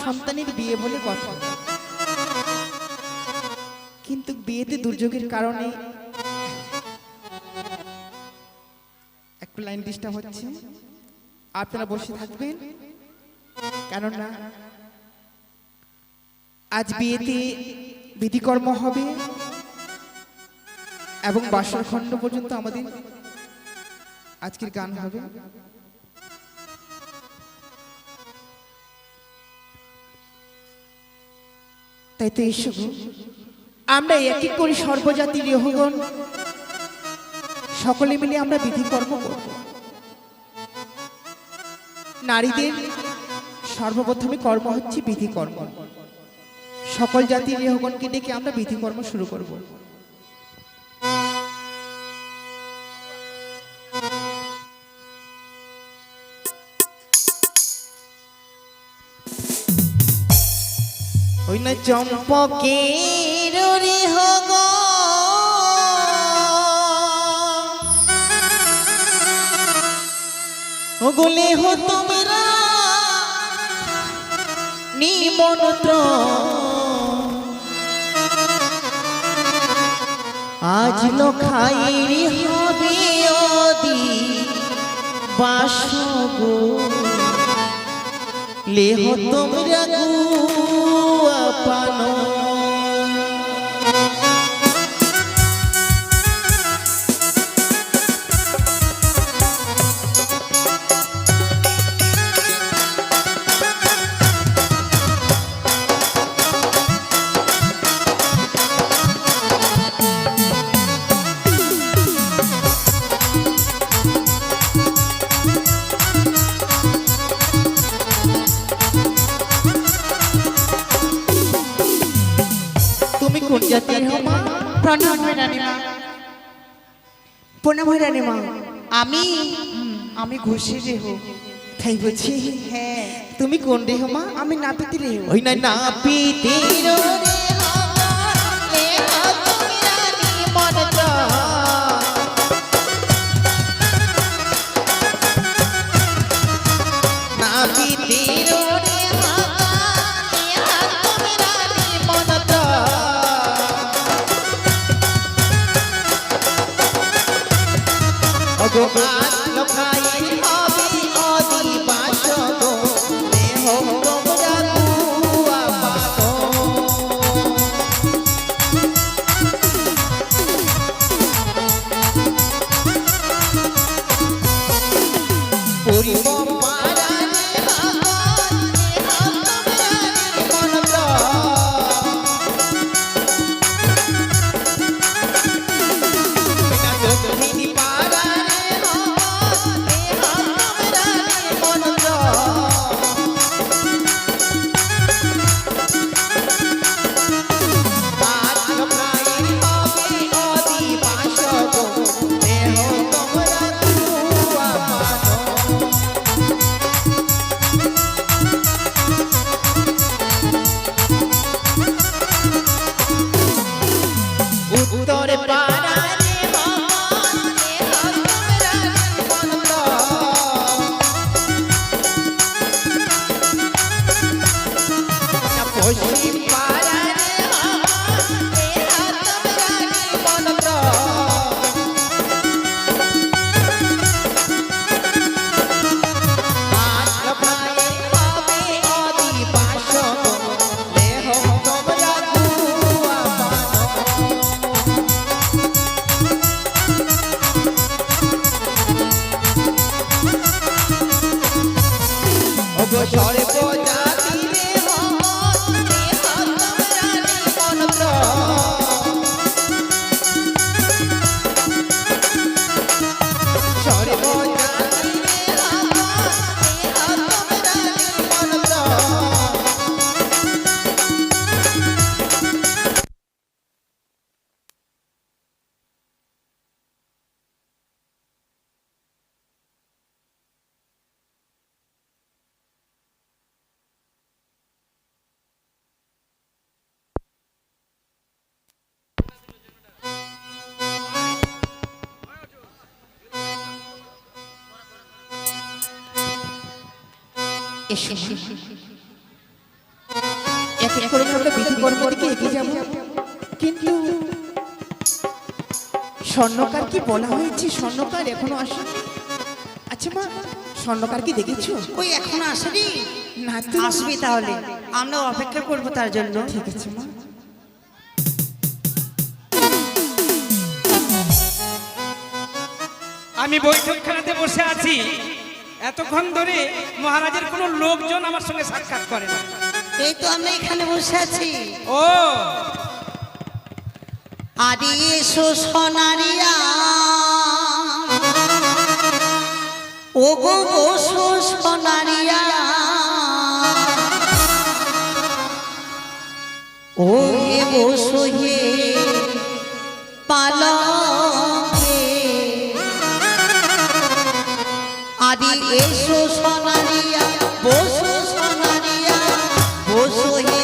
সন্তানের বিয়ে বলে কথা, কিন্তু বিয়েতে দুর্যোগের কারণে একটু লাইন ডিস্টার্ব হচ্ছে। আপনারা বসে থাকবেন, কেননা আজ বিয়েতে বিধিকর্ম হবে এবং বাসর খণ্ড পর্যন্ত আমাদের আজকের গান হবে। তাই তো এসো আমরা একই করে সর্বজাতির রেহগণ সকলে মিলে আমরা বিধিকর্ম করব। নারীদের সর্বপ্রথমে কর্ম হচ্ছে বিধিকর্ম। সকল জাতির রেহগণকে ডেকে আমরা বিধিকর্ম শুরু করব। ওই না চম্পকের রেহগণ ওগুলে হো তোমরা নিমন্ত্র, আজ লখাইরি হবে অদি বাসগো, লেহ তোমরা গুয়া পানো। প্রণাম হয় রানীমা, প্রণাম হয় রানীমা। আমি ঘুষি রেহ। তাই বলছি? হ্যাঁ। তুমি কোন রেহ মা? আমি নাপিতি রেহ। ওই না নাপিতি এক এক করে আমরা বিধি কর্ম দিকে এগিয়ে যাব। কিন্তু স্বর্ণকার কি বলা হয়েছে? স্বর্ণকার এখনো আসে। আচ্ছা মা, স্বর্ণকার কি দেখেছো? ওই এখনো আসেনি? না তো। আসবি তাহলে, আমরা অপেক্ষা করবো তার জন্য। ঠিক আছে মা। আমি বৈঠকখানাতে বসে আছি, এতক্ষণ ধরে মহারাজের কোনো লোকজন আমার সঙ্গে সাক্ষাৎ করে না। এই তো আমরা এখানে বসে আছি। ও আরে এসো সোনারিয়া, ও গো বসো সোনারিয়া, ও হে বসো হে পালকে, আরে এসো সোনারিয়া, বসো সোনারিয়া, বসো হে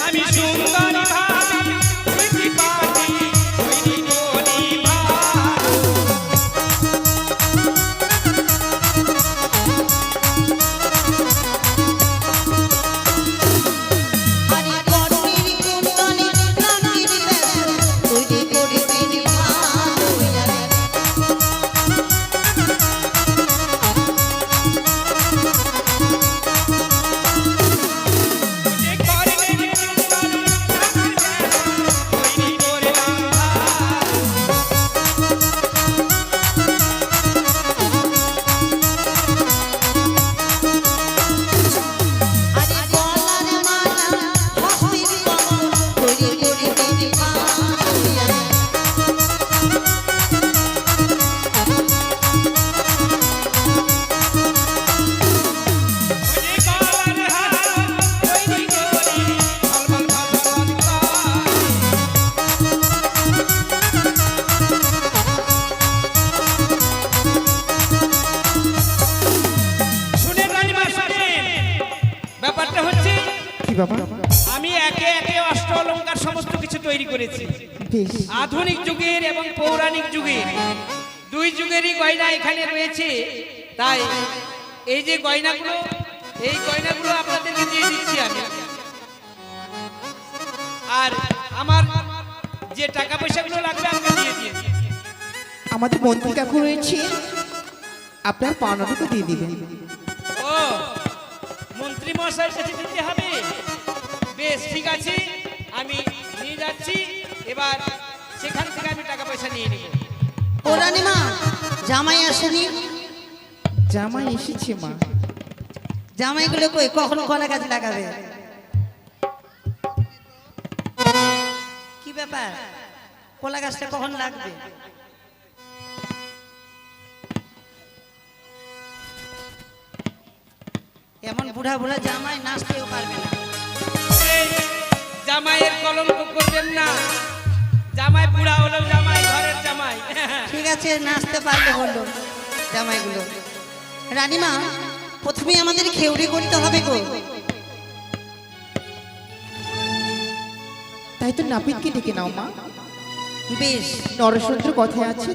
আমি সুন্দরী ভাবি, প্রীতি পাতি, তৈরি করি ভালো। আরে কর্ণের কুণ্ডলে প্রাণের ব্যথা, তৈরি করে দিলে ভালো লাগে। যে কর্ণের কুণ্ডলে প্রাণের ব্যথা, তৈরি করলাম ভালো। আরে গলার মালা, হস্তের কমল, তৈরি করে দিলে ভালো লাগে। যে গলার হার তৈরি করি, ঝলমল ঝলমল করে। শুনেন রানীমা, শুনেন, ব্যাপারটা হচ্ছে কি বাবা? আমি একে একে অষ্ট অলংকার সমস্ত কিছু তৈরি করেছি। বেশ। আধুনিক যুগের এবং পৌরাণিক যুগের দুই যুগেরই গয়না এখানে রয়েছে। তাই এই যে গয়নাগুলো, এই গয়নাগুলো আপনাদেরকে দিয়ে দিচ্ছি আমি। আর আমার যে টাকা পয়সাগুলো লাগবে আমাকে দিয়ে দিয়েছি। আমাদের মন্ত্রী কাকু রয়েছে, আপনার পাওনাটুকু দিয়ে দিবেন। ও, মন্ত্রী মশাইয়ের কাছে দিতে হবে? বেশ, ঠিক আছে, আমি নিয়ে যাচ্ছি। এবার সেখান থেকে আমি টাকা পয়সা নিয়ে নেব। ও রানীমা, জামাই আসেনি? জামাই এসেছে মা। জামাইগুলো কই, কখন কলা গাছ লাগাবে? কি ব্যাপার, কলা গাছটা কখন লাগবে? এমন বুড়া বুড়া জামাই নাচতেও পারবে না। এই জামাইয়ের কলঙ্ক করবেন না। জামাই বুড়া হলেও জামাই ঘরের জামাই। ঠিক আছে, নাচতে পারলে হলো জামাইগুলো। রানীমা, প্রথমে আমাদের খেউড়ি করতে হবে গো। তাই তো নাপিতকে ডেকে নাও মা। বেশ, নরসুদ্র কথায় আছে,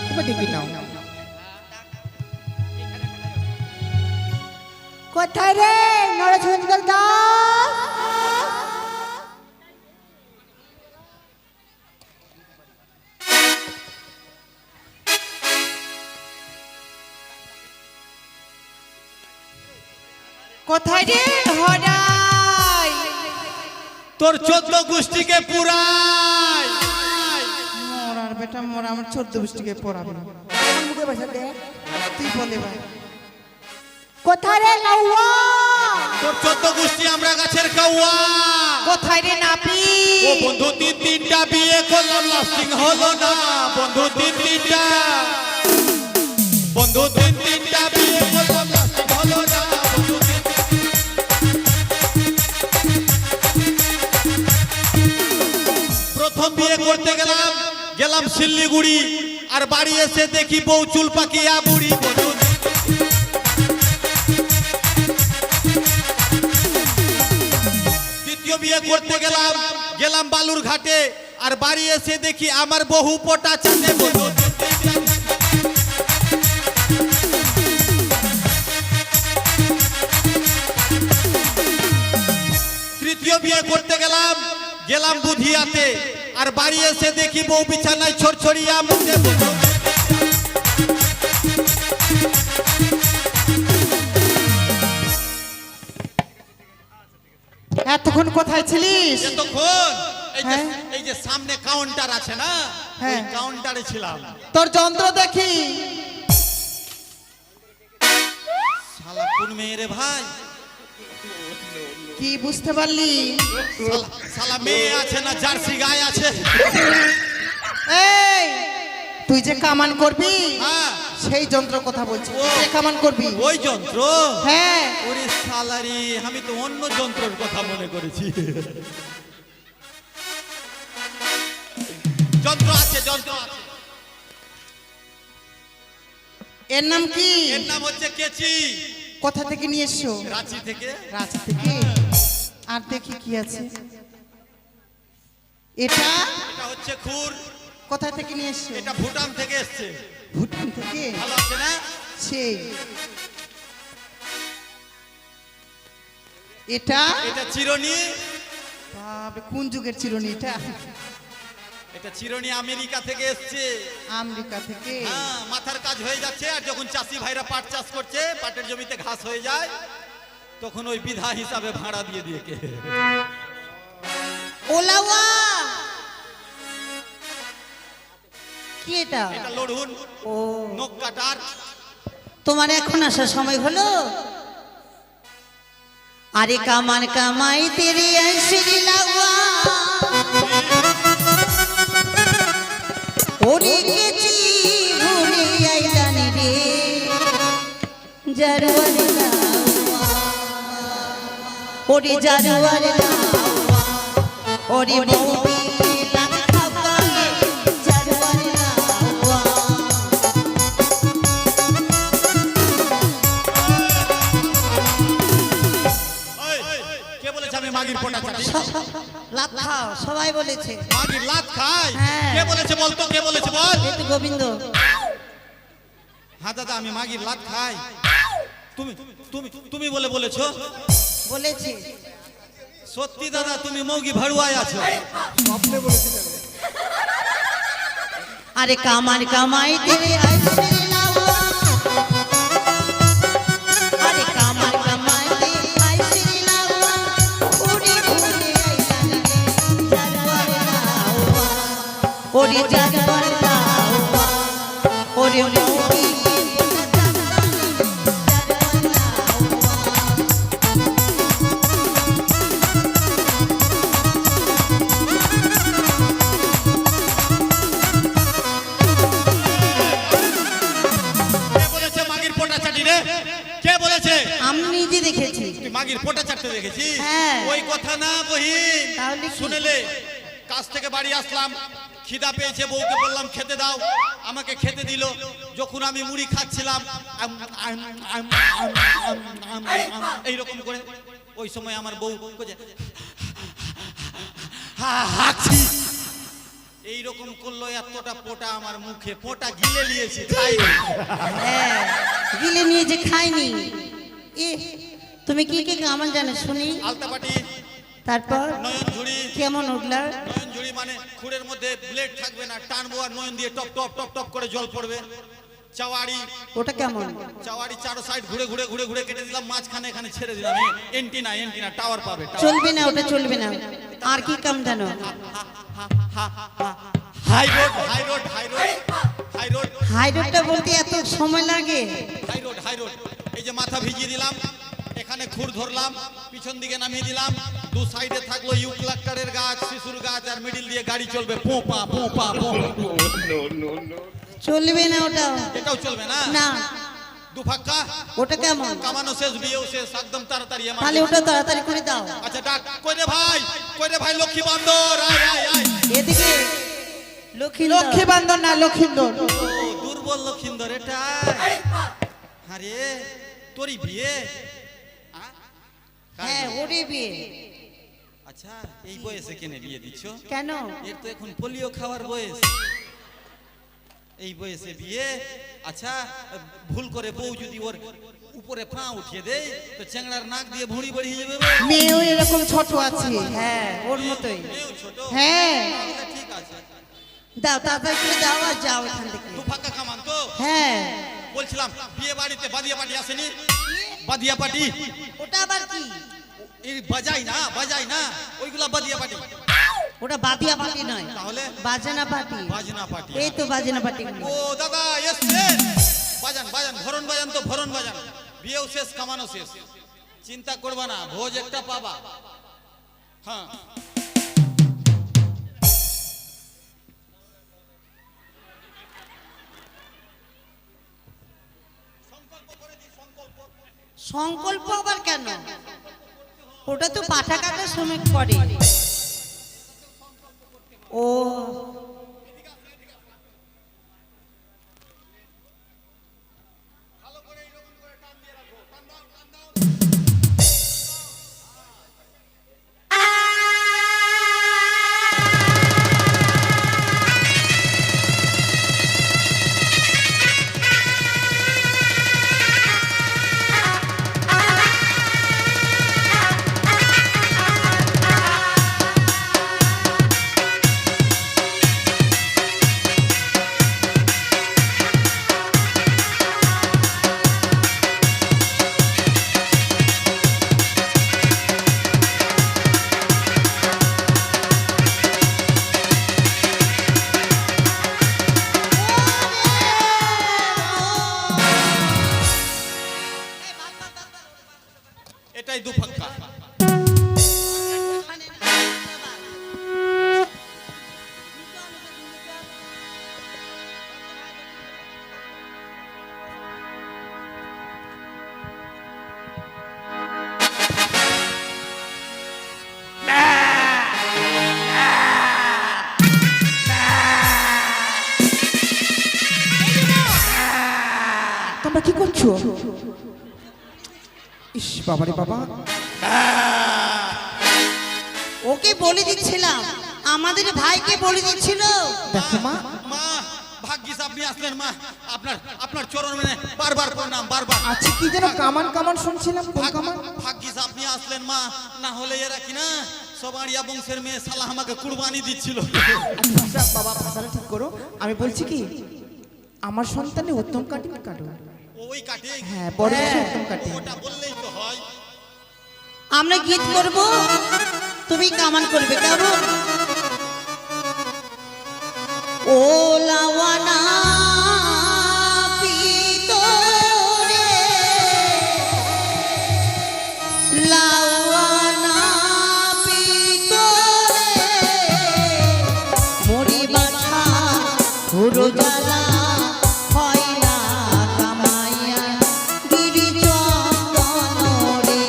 এবার ডেকে নাও। কোথায় রে নরসুন্দর দাস? কোথায় রে হরাই? তোর 14 গোষ্ঠীকে পুরাই। মোরার বেটা মোরা, আমার 14 গোষ্ঠীকে পড়াবে না। মুখে বসা দে, তুই বলে ভাই। কোথায় রে লাউয়া? তোর 14 গোষ্ঠী আমরা গাছের কাউয়া। কোথায় রে নাপি? ও বন্ধু, তিনটা বিয়ে করলাম, লাস্টিং হলো না। বন্ধু তিনটা, বন্ধু তিনটা বিয়ে করলাম, লাস্টিং হলো না। বন্ধু প্রথম বিয়ে করতে গেলাম গেলাম শিলিগুড়ি, আর বাড়ি এসে দেখি বউ চুল পাকিয়া বুড়ি। দ্বিতীয় বিয়ে করতে গেলাম গেলাম বালুর ঘাটে, আর বাড়ি এসে দেখি আমার বহু পটা চাঁদে। তৃতীয় বিয়ে করতে গেলাম গেলাম বুধিয়াতে, আর বাড়ি এসে দেখি বউ বিছানায় ছড়ছড়িয়া মুখে। এতক্ষণ কোথায় ছিলিস? এতক্ষণ এই যে হ্যাঁ। এই যে সামনে কাউন্টার আছে না, হ্যাঁ। ওই কাউন্টারে ছিলাম। তোর যন্ত্র দেখি। শালা কোন মেয়ে রে ভাই? কি বুঝতে পারলি? শালা মেয়ে আছে না জার্সি গায়ে আছে? এই তুই যে কামান করবি হ্যাঁ, সেই যন্ত্র কথা বলছি। ও। যে কামান করবি? ওই যন্ত্র? হ্যাঁ। ওরে শালারি, আমি তো অন্য যন্ত্রের কথা মনে করেছি। যন্ত্র আছে, যন্ত্র আছে। এর নাম কি? এর নাম হচ্ছে কেচি। কোথা থেকে নিয়ে এসছো? রাঁচি থেকে। রাঁচি থেকে। আর দেখি কি আছে। এটা এটা হচ্ছে খুর। কোথা থেকে নিয়ে এসছো? এটা ভুটান থেকে এসছে। ভুটান থেকে? ভালো আছে না? সেই। এটা এটা চিরুনি। বাবা, কোন যুগের চিরুনি এটা? এটা চিরুনি আমেরিকা থেকে এসছে। আমেরিকা থেকে? হ্যাঁ, মাথার কাজ হয়ে যাচ্ছে, আর যখন চাষি ভাইরা পাট চাষ করছে, পাটের জমিতে ঘাস হয়ে যায়, তখন ওই বিধা হিসাবে ভাড়া দিয়ে দিয়ে কে। ওলাওয়া কি এটা? এটা লড়ুন, ও, নখ কাটার। তোমার এখন আসার সময় হলো? আরে কামান কামাই তেরে আইসরি লাগা ওরে কেচি ভুলে আইলানি রে জারওয়ারে লাওয়া ওরে জারওয়ারে লাওয়া ওরে বউবি লান খাওয়া জারওয়ারে লাওয়া কে বলেছে আমি মাগির পোটা চাটি? লাভ খাও সবাই বলেছে। মাগির লাত খাই? হ্যাঁ। কে বলেছে বলতো, কে বলেছে বল? এই তো গোবিন্দ। হ্যাঁ দাদা, আমি মাগির লাত খাই। তুমি তুমি তুমি বলে বলেছো? বলেছে। সত্যি দাদা, তুমি মৌগি ভাড়ুয়ায় আছো। আরে কামার কামাই তেরে আইসরে লাওয়া আরে কামার কামাই তেরে আইসরে লাওয়া ওরে ঘুরে আইলানি রে জারওয়ারে লাওয়া ওরে জারওয়ারে লাওয়া ওরে মৌকি কে বলেছে মাগির পোটা চাটি রে? কে বলেছে? আমি নিজে দেখেছি। তুই মাগির পোটা চাটতে দেখেছি? হ্যাঁ। ওই কথা না বহিন। তাহলে কি? শুনেলে, কাজ থেকে বাড়ি আসলাম, খিদা পেয়েছে, বউকে বললাম খেতে দাও, আমাকে খেতে দিল। যখন আমি মুড়ি খাচ্ছিলাম এইরকম করে, ওই সময় আমার বউ কইছে, হাঁকছি। এইরকম করলো, এতটা পোটা আমার মুখে, পোটা গিলে নিয়েছি, খাইনি। হ্যাঁ, গিলে নিয়ে যে খাইনি। এ তুমি কি কি কামান জানো শুনি? আলতাপাটি, তারপর নয়ন ঝুড়ি। কেমন উঠলা? নয়ন ঝুড়ি মানে খুঁড়ের মধ্যে ব্লেড থাকবে না, টানবো আর নয়ন দিয়ে টপ টপ টপ টপ করে জল পড়বে। চাওয়াড়ি, ওটা কেমন? চাওয়াড়ি চারো সাইড ঘুরে ঘুরে ঘুরে ঘুরে কেটে দিলাম, মাঝখানে এখানে ছেড়ে দিলাম। এন্টিনা, এন্টিনা টাওয়ার পাবে। চলবে না, ওটা চলবে না। আর কি কাম জানো? High road, high road, high road, high road, high রোডটা বলতে এত সময় লাগে? High road, high road. এই যে মাথা ভিজিয়ে দিলাম, এখানে খুর ধরলাম, পিছন দিকে নামিয়ে দিলাম, দু সাইডে থাকলো ইউক্লাক্টারের গাছ, শিশুর গাছ, আর মিডিল দিয়ে গাড়ি চলবে, পোপা পোপা পোপা। চলবে না ওটা। এটাও চলবে না? না। দু ফাক্কা ওটা কেমন? কামানো শেষ, বিয়েও শেষ, একদম তাড়াতাড়ি আমার। তাহলে ওটা তাড়াতাড়ি করে দাও। আচ্ছা ডাক, কই রে ভাই, কই রে ভাই, লক্ষ্মী বান্দর, আয় আয় আয়। এদিকে লক্ষ্মী বান্দর না লক্ষিন্দর। ও দুর্বল লক্ষিন্দর এটা। আরে তোরই বিয়ে? হ্যাঁ ওরে বিয়ে। আচ্ছা এই বয়সে কেন বিয়ে দিচ্ছ? কেন? এর তো এখন পোলিও খাওয়ার বয়স, এই বয়সে বিয়ে? আচ্ছা ভুল করে বউ যদি ওর উপরে পা উঠিয়ে দেয় তো চ্যাংড়ার নাক দিয়ে ভুঁড়ি বেরিয়ে যাবে। মেয়েও এরকম ছোট আছে। হ্যাঁ ওর মতোই। মেয়েও ছোট? হ্যাঁ তাহলে ঠিক আছে। দাও তাড়াতাড়ি করে দাও আর যাও এখান থেকে। দু ফাঁকা কামান তো? হ্যাঁ। বলছিলাম বিয়ে বাড়িতে বাদিয়া পার্টি আসেনি? বাদিয়া পার্টি ওটা আবার কি? এই বাজাই না ওইগুলা বাদিয়া পার্টি। ওটা বাদিয়া পার্টি নয়, তাহলে বাজনা পার্টি। বাজনা পার্টি। এই তো বাজনা পার্টি। ও দাদা এসছেন, বাজান ভরণ বাজান তো ভরণ বাজান। বিয়েও শেষ কামানো শেষ, চিন্তা করবা না, ভোজ একটা পাবা। হ্যাঁ সংকল্প আবার কেন? ওটা তো পাঠা কাটার সময় করে। ও এটাই দু ফাঁকা। তোমরা কি করছো? ইস বাবারে বাবা, ওকে বলে দিচ্ছিলাম, আমাদের ভাইকে বলে দিচ্ছিল। দেখো মা, মা ভাগ্যিস আপনি আসলেন মা, আপনার চরণ মানে বারবার প্রণাম, বারবার। আচ্ছা কি যেন কামান কামান শুনছিলাম, কোন কামান? ভাগ্যিস আপনি আসলেন মা, না হলে এরা কিনা সবাড়িয়া বংশের মেয়ে শালা আমাকে কুরবানি দিচ্ছিল। আচ্ছা বাবা ভাষাটা ঠিক করো। আমি বলছি কি, আমার সন্তানে উত্তম কাটিং কাটো। ওই কাটে? হ্যাঁ বড় উত্তম কাটিং। ওটা বললেই তো হয়। আমরা গীত করব, তুমি কামান করবে। কেমন? ও লাওয়ানা পিতরে, লাওয়ানা পিতরে, মরি বাছা হুরো জ্বালা হয় না কামাইয়া গিরি চন্দন রে।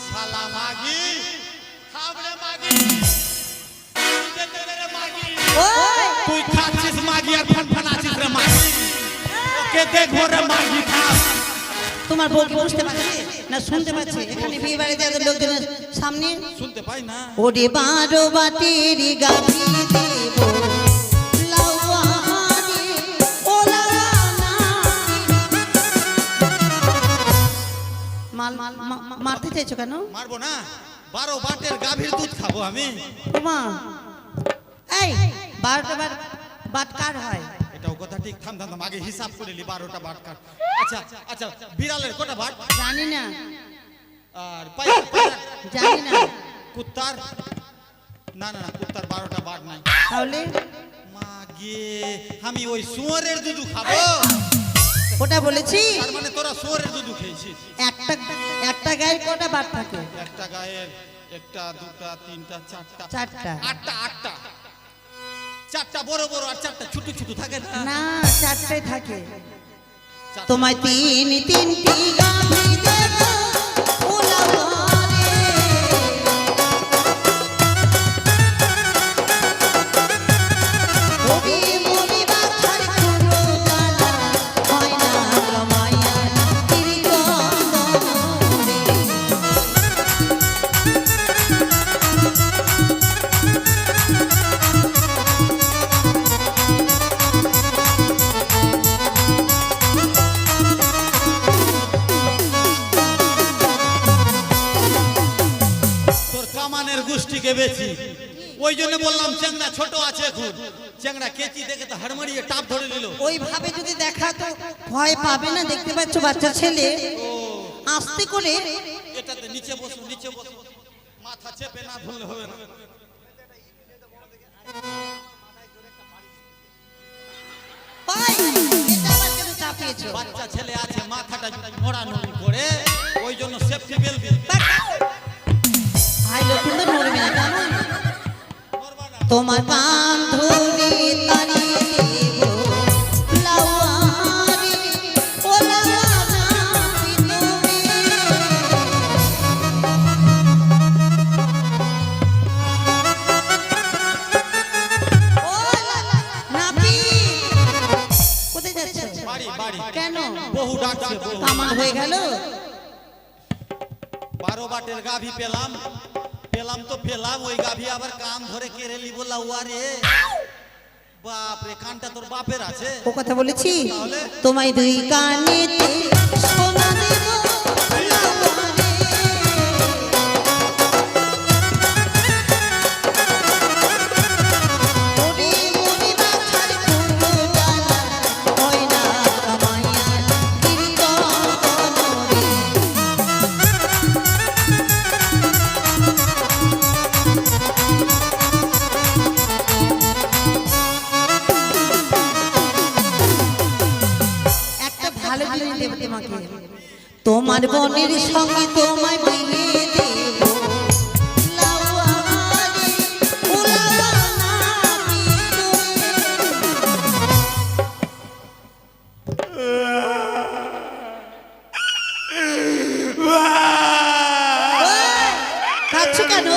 শালা মাগি, খাবরে মাগি, মাগি, ওই তুই খাচ্ছিস মাগি আর ফানফানাচ্ছিস রে মাগি। ওকে দেখবো রে মাগি খাস। তোমার বউ কি বুঝতে পারছে না শুনতে পাচ্ছে? এখানে বিয়ে বাড়িতে এত লোকজনের সামনে শুনতে পাই না। ওরে বারো বাটির গাভি দেব লাওয়ানি, ও লাওয়ানা। মারতে চাইছো কেন? মারবো না, 12 বাটের গাভীর দুধ খাবো আমি। তোমা এই 12টা বাট কার হয়? এটাও কথা ঠিক। থাম থাম থাম, আগে হিসাব করে নি 12টা বাট কার। আচ্ছা আচ্ছা, বিড়ালের কটা বাট? জানি না, আর পায়রা জানি না। কুত্তার? না না না, কুত্তার 12টা বার নাই। তাহলে মা গে, আমি ওই শুয়োরের দুধ খাবো? ওটা বলেছি। তার মানে তোরা শুয়োরের দুধ খেয়েছিস? একটা একটা গায়ে কটা বার থাকে? একটা গায়ের একটা, দুটা, তিনটা, চারটা, চারটা। আটটা। চারটা বড় বড় আর চারটা ছোট ছোট থাকে না? না, চারটাই থাকে। চারটা। তোমায় তিনটি গাভী দেব উলাওয়ারে। ওরে মরি বাছার কোনো জ্বালা হয় না রমাইয়ার তিরগন্ধরে। তোর কামানের গোষ্ঠীকে বেশি, ওই জন্য বললাম চেংড়া ছোট আছে এখন। চেংড়া কেচি দেখে তো হাড়মাড়িয়ে টাপ ধরে নিল। ওইভাবে যদি দেখা তো ভয় পাবে না। দেখতে পাচ্ছ বাচ্চা ছেলে, আস্তে করে। এটাতে নিচে বসো, নিচে বসো, মাথা চেপে না ধরলে হবে না। ওই, এটা আবার কেন চাপিয়েছো? বাচ্চা ছেলে আছে, মাথাটা নড়ানড়ি করে, ওই জন্য সেফটি বেল্ট দিল। ভাই লক্ষ্মণ তো নড়বে না, কেমন? তোমার কান ধরে তাড়িয়ে দেব লাওয়ারে, ও লাওয়ানা ভিতরে। ও নাপি, কোথায় যাচ্ছ? বাড়ি বাড়ি। কেন? বহু ডাকছে, বহু। কামান হয়ে গেল? 12 বাটের গাভী পেলাম তো পেলাম, ওই গাভী আবার কান ধরে কেড়ে নিব লাউয়ারে। বাপ রে, কানটা তোর বাপের আছে? ও কথা বলেছি। তাহলে? তোমায় দুই কানেতে সোনা দেব লাওয়ারে। ওরে মরি বাছার কোনো জ্বালা হয় না রমাইয়ার তিরগন্ধরে। একটা ভালো জিনিস দেব তোমাকে। তোমার বোনের সঙ্গে তোমায় বিয়ে দেব লাওয়ারে, ও লাওয়ানা ভিতরে। কাচ্ছ কেন?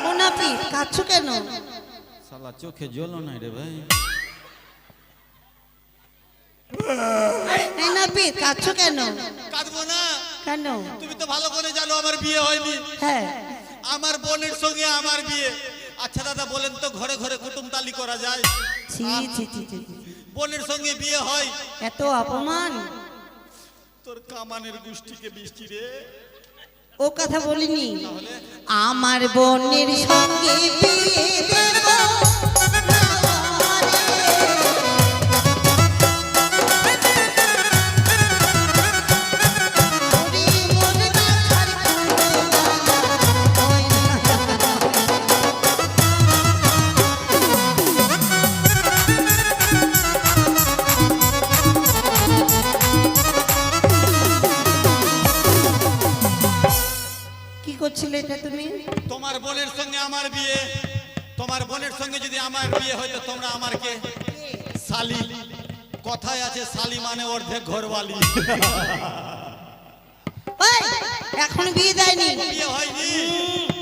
ও নাপি, কাচ্ছ কেন? শালা চোখে জ্বলো নাই রে ভাই। এই নাপি, কাচ্ছ কেন? কাঁদবো না, কেন? তুমি তো ভালো করে জানো আমার বিয়ে হয়নি। হ্যাঁ, আমার বোনের সঙ্গে আমার বিয়ে। আচ্ছা দাদা বলেন তো, ঘরে ঘরে কুটুম তালি করা যায়? ছি ছি ছি ছি ছি। বোনের সঙ্গে বিয়ে হয়? এত অপমান। তোর কামানের গোষ্ঠীকে বৃষ্টি রে। ও কথা বলিনি। আমার বোনের সঙ্গে বিয়ে দেব লাওয়ারে। ওরে মরি বাছার কোনো জ্বালা হয় না। কি করছিলে এটা তুমি? তোমার বোনের সঙ্গে আমার বিয়ে, তোমার বোনের সঙ্গে যদি আমার বিয়ে হয়তো তোমরা আমার কে শালি। কথায় আছে শালি মানে অর্ধেক ঘরওয়ালি। ওই, এখন বিয়ে দেয়নি। বিয়ে হয়নি।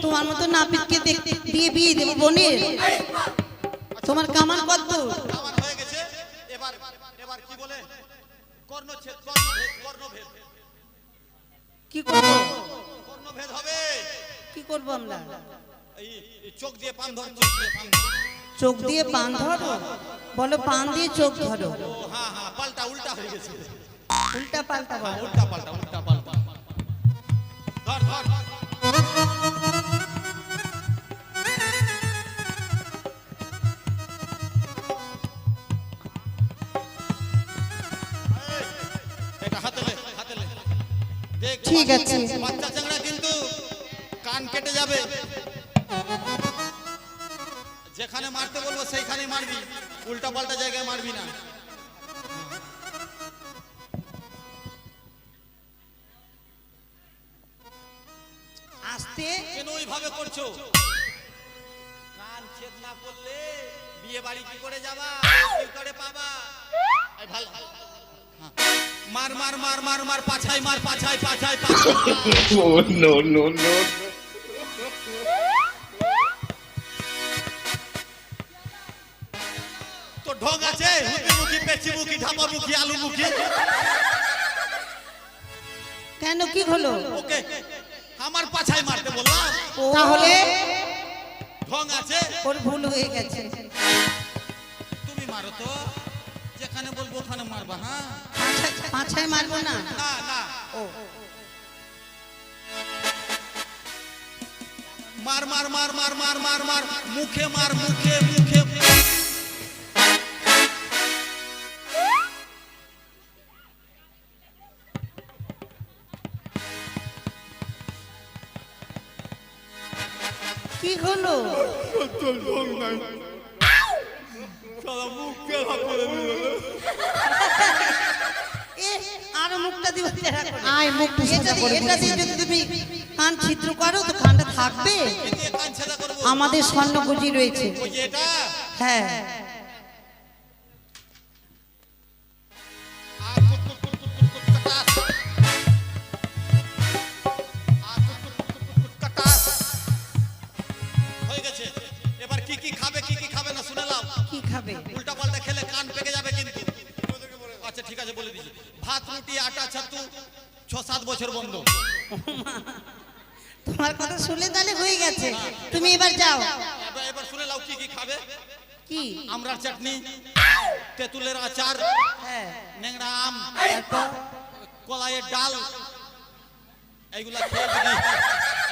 তোমার মতো নাপিতকে দেখতে বিয়ে দেবো বোনের? তোমার কামান কত? আমার হয়ে গেছে। এবার এবার কি বলে, কর্ণচ্ছেদ, কর্ণভেদ, কর্ণভেদ, কি করবো? কর্ণভেদ হবে। কি করবো আমরা? এই চোখ দিয়ে পান ধর, চোখ দিয়ে পান ধর। চোখ দিয়ে পান ধরো? বলো পান দিয়ে চোখ ধরো। ও হ্যাঁ হ্যাঁ, পাল্টা উল্টা হয়ে গেছে। উল্টা পাল্টা বলো। উল্টা পাল্টা, উল্টা পাল্টা। ধর ধর। এটা হাতে লে, হাতে লে। দেখ ঠিক আছে। বাচ্চা চাংড়া কিন্তু কান কেটে যাবে। যেখানে মারতে বলবো সেইখানে মারবি, উল্টা পাল্টা জায়গায় মারবি না। আস্তে। কেন ওইভাবে করছো? কান ছেদ না করলে বিয়ে বাড়ি কি করে যাবা, কি করে পাবা? এই ভালো হ্যাঁ। মার মার মার মার মার পাছাই মার, পাছাই পাছাই পাছাই। Oh no no no! তো ঢং আছে, হুকি মুখি পেছি মুখি ঢাপা মুখি আলু মুখি। কেন কি হলো? ওকে আমার পাছাই মারতে বললাম, তাহলে ঢং আছে। ওর ভুল হয়ে গেছে। তুমি মারো তো, যেখানে বলবো ওখানে মারবা। হ্যাঁ পাছায় মারবো না। না না, ও মার মার মার মার মার মার মার মুখে মার, মুখে মুখে। কি হলো? এ, আরো মুখটা দিবা তেরা করে। আয় মুখটা সোজা করে এটা দিয়ে যদি তুমি কান ছিদ্র করো তো কানটা থাকবে। এ দিয়ে কান ছেদা করবো। আমাদের স্বর্ণগুজি রয়েছে। ওই যে এটা হ্যাঁ আর কুট কুট কুট কুট কুট কুট কাটাস। আর কুট কুট কুট কুট কুট কাটাস। হয়ে গেছে। এবার কি কি খাবে কি কি খাবে না শুনে নাও। কি খাবে? উল্টা পাল্টা খেলে কান পেকে যাবে কিন্তু। আচ্ছা ঠিক আছে বলে দিচ্ছি। ভাত রুটি আটা ছাতু 6-7 বছর বন্ধ। তোমার কথা শুনে তাহলে হয়ে গেছে। তুমি এবার যাও। এবার শুনে নাও কি কি খাবে। কি? আমরার চাটনি, তেঁতুলের আচার, হ্যাঁ নেংড়া আম, তারপর? কলাইয়ের ডাল।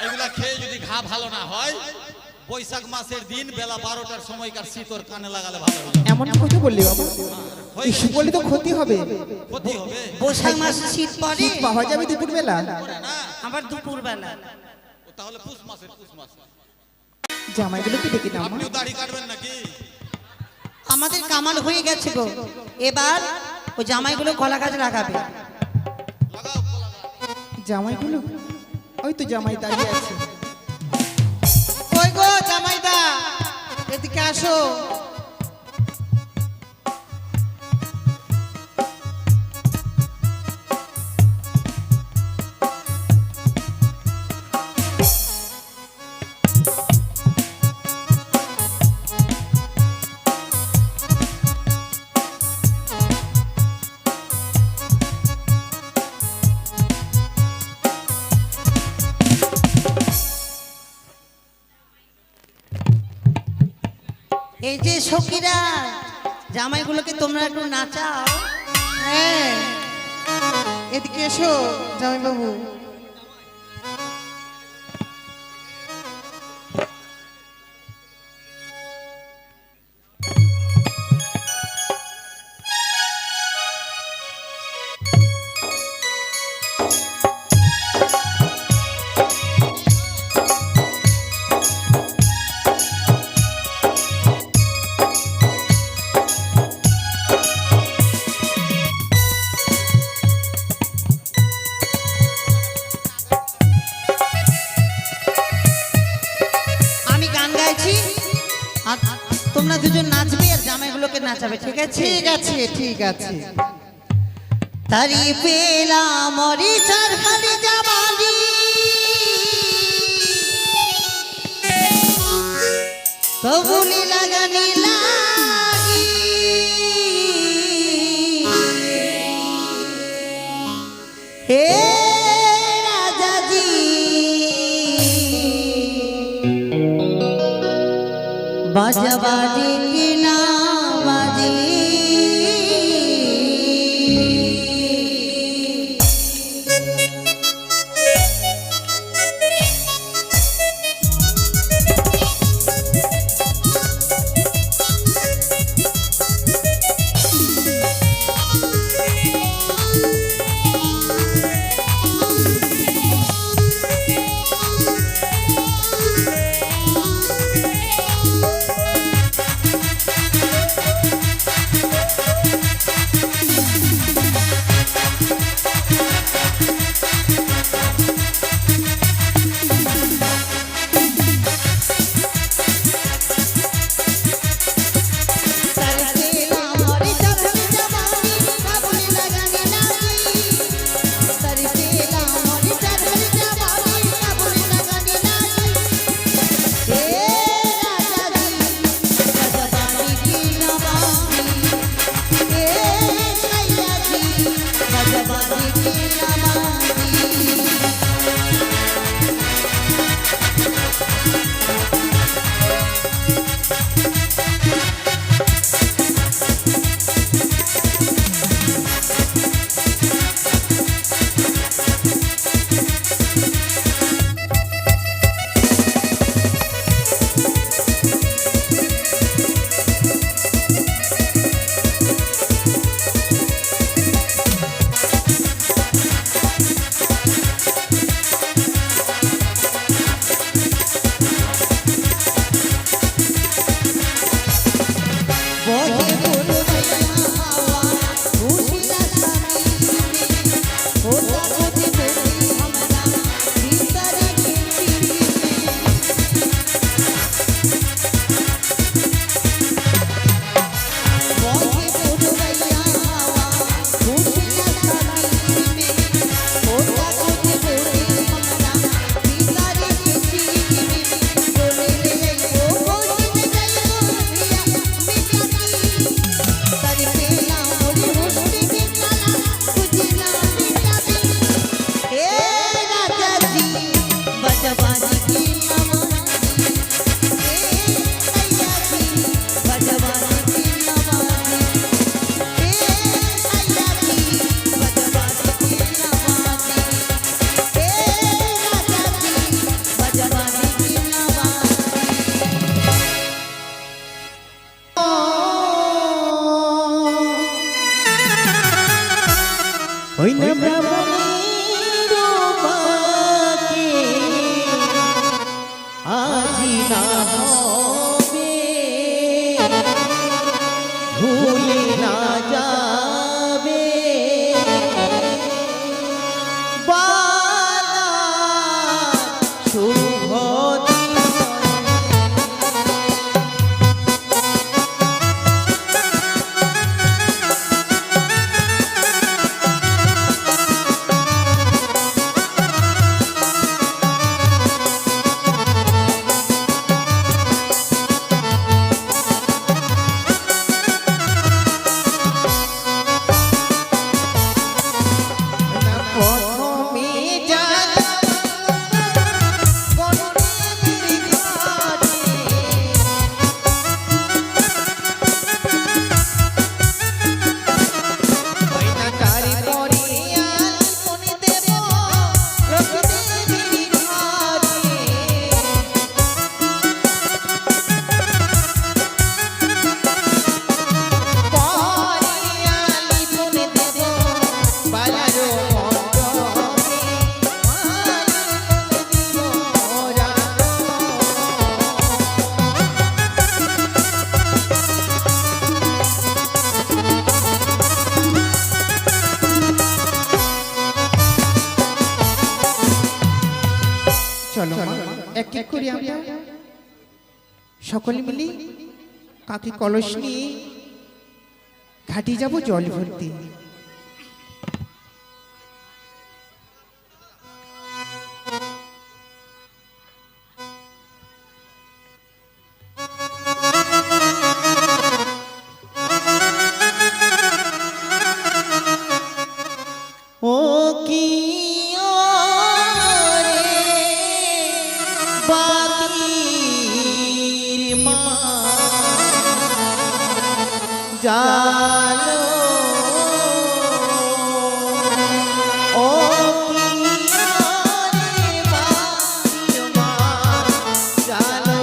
এইগুলা খেয়ে যদি ঘা ভালো না হয়, বৈশাখ মাসের দিন বেলা 12টার সময়কার শীতর কানে লাগালে ভালো হবে। এমন কথা বললি বাবা? কিছু বললে তো ক্ষতি হবে। ক্ষতি হবে বৈশাখ মাসে শীত পড়ে, শীত পাওয়া যাবে দুপুর বেলা? না? আবার দুপুর বেলা। তাহলে পুষ মাস। জামাইগুলোকে ডেকে নাও মা। আপনিও দাড়ি কাটবেন নাকি? আমাদের কামাল হয়ে গেছে গো। এবার ওই জামাইগুলো কলা গাছ লাগাবে। লাগাও কলা গাছ। জামাইগুলো ওই তো জামাই দাঁড়িয়ে আছে। কই গো জামাইদা, এদিকে আসো। এই যে সখীরা, জামাইগুলোকে তোমরা একটু নাচাও। হ্যাঁ এদিকে এসো জামাইবাবু। আমি গান গাইছি আর তোমরা দুজন নাচবে আর জামাইগুলোকে নাচাবে, ঠিক আছে? ঠিক আছে ঠিক আছে। তারি পেলা মরি চার খালি জামালি, কবুলি লাগানি লাগি, হে রাজাজি বাজা বাজে কি না বাজে। না হবে ভুলে না যাবে বালা শুভ চলো মা, এক এক করে আমরা সকলে মিলে কাকে কলস নিয়ে ঘাটে যাব জল ভরতে। ও কি ও রে বাতির মা জানো ও কি ও রে বাতির মা জানো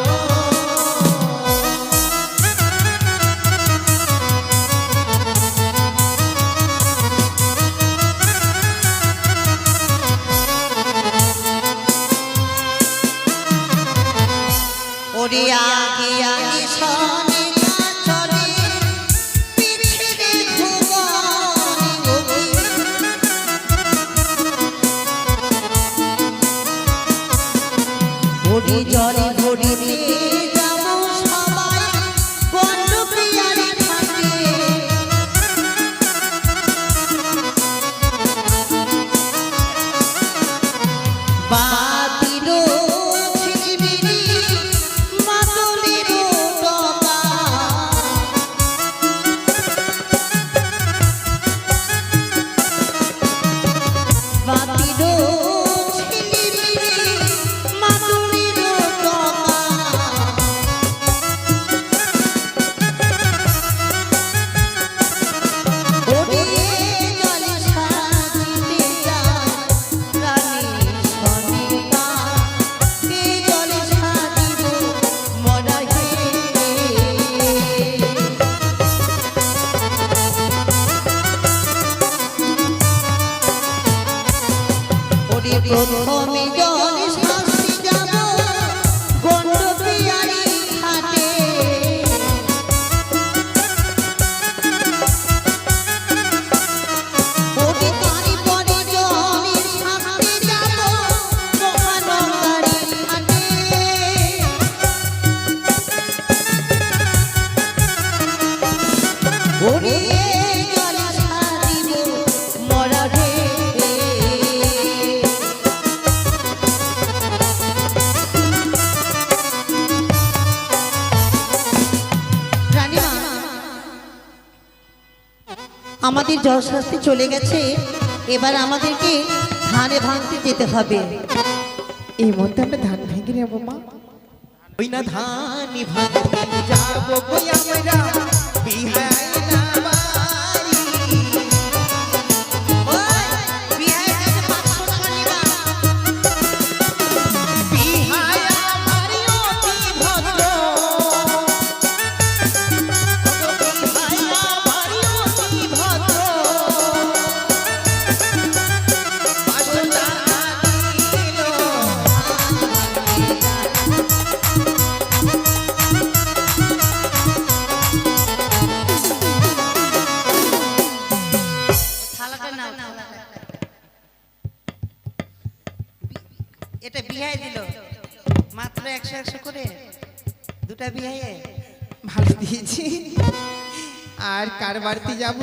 ওরে আগে আগে সনে চলে পিছনে ভুবনে গতি ওরে জলে ভরিতে যাব সবাই বন্ধ প্রিয়ারে থাকে বাতিরো ঝিলিমিলি মাদুলিরো টকা বাতিরো ঝিলিমিলি মাদুলিরো টকা ওরে জলে সাজিতে যায় রানী সনিকা কে জলে সাজিব মরা হে ওরে প্রথমে জলে সাজি যাব গন্ড পিয়ারি ঘাটে ওরে তারি পরে জলের সাথে যাব মহানন্দারি ঘাটে ওরে জলে সাজিব মরা হে রানীমা আমাদের জলশাস্তি চলে গেছে এবার আমাদেরকে ধানে ভাঙতে যেতে হবে এই মধ্যে আমরা ধান ভেঙে নেবো মা। ওই না ধান ভাঙতে যাব কই আমরা বিহাই না বাড়ি ওই বিহাই কাছে 500 টাকা নিবা বিহাই আমারই অতি ভদ্র বিহাই আমারই অতি ভদ্র 500 টাকা দিল এটা বিহাই দিল মাত্র 100 করে, দুটা বিহাইয়ে। ভালো দিয়েছি। আর কার বাড়িতে যাব